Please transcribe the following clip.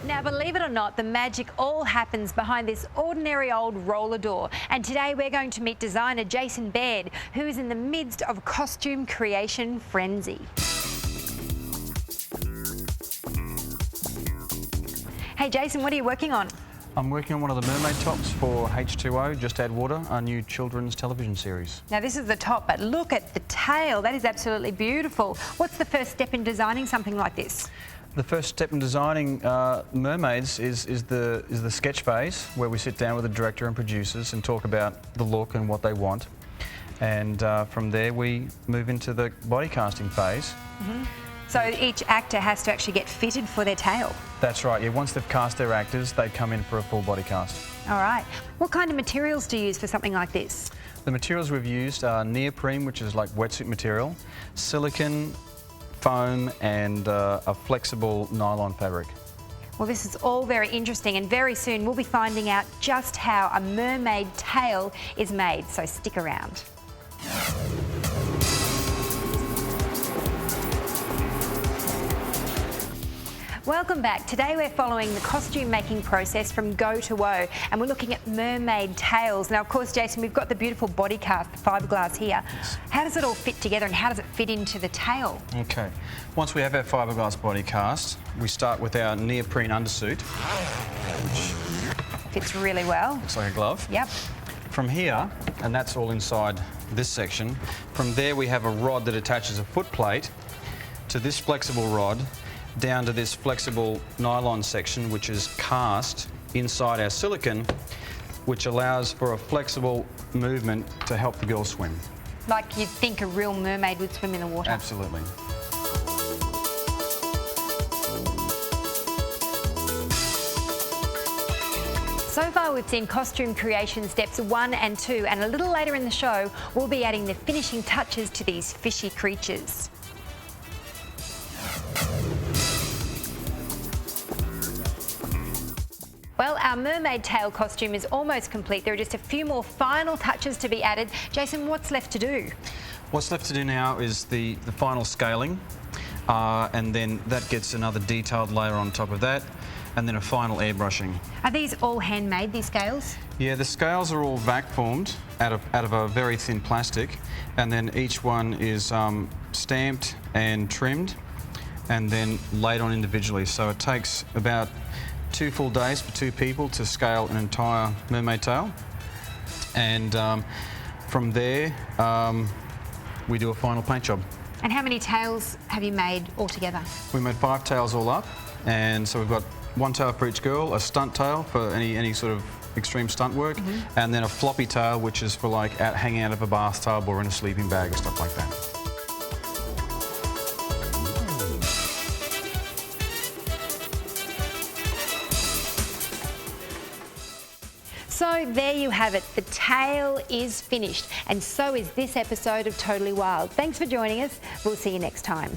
Now, believe it or not, the magic all happens behind this ordinary old roller door. And today we're going to meet designer Jason Baird, who is in the midst of costume creation frenzy. Hey Jason, what are you working on? I'm working on one of the mermaid tops for H2O, Just Add Water, our new children's television series. Now this is the top, but look at the tail. That is absolutely beautiful. What's the first step in designing something like this? The first step in designing mermaids is the sketch phase, where we sit down with the director and producers and talk about the look and what they want. And from there we move into the body casting phase. Mm-hmm. So each actor has to actually get fitted for their tail? That's right, yeah. Once they've cast their actors, they come in for a full body cast. All right. What kind of materials do you use for something like this? The materials we've used are neoprene, which is like wetsuit material, silicone, foam and a flexible nylon fabric. Well, this is all very interesting, and very soon we'll be finding out just how a mermaid tail is made, so stick around. Welcome back. Today we're following the costume making process from go to woe, and we're looking at mermaid tails. Now, of course, Jason, we've got the beautiful body cast, the fiberglass here. Yes. How does it all fit together and how does it fit into the tail? Okay. Once we have our fiberglass body cast, we start with our neoprene undersuit, which fits really well. Looks like a glove. Yep. From here, and that's all inside this section, from there we have a rod that attaches a foot plate to this flexible rod, down to this flexible nylon section, which is cast inside our silicone, which allows for a flexible movement to help the girl swim. Like you'd think a real mermaid would swim in the water. Absolutely. So far we've seen costume creation steps 1 and 2, and a little later in the show we'll be adding the finishing touches to these fishy creatures. Well, our mermaid tail costume is almost complete. There are just a few more final touches to be added. Jason, what's left to do? What's left to do now is the final scaling, and then that gets another detailed layer on top of that, and then a final airbrushing. Are these all handmade, these scales? Yeah, the scales are all vac formed out of a very thin plastic, and then each one is stamped and trimmed and then laid on individually. So it takes about 2 full days for 2 people to scale an entire mermaid tail, and from there we do a final paint job. And how many tails have you made altogether? We made 5 tails all up, and so we've got 1 tail for each girl, a stunt tail for any sort of extreme stunt work, and then a floppy tail, which is for like hanging out of a bathtub or in a sleeping bag or stuff like that. So there you have it. The tail is finished, and so is this episode of Totally Wild. Thanks for joining us. We'll see you next time.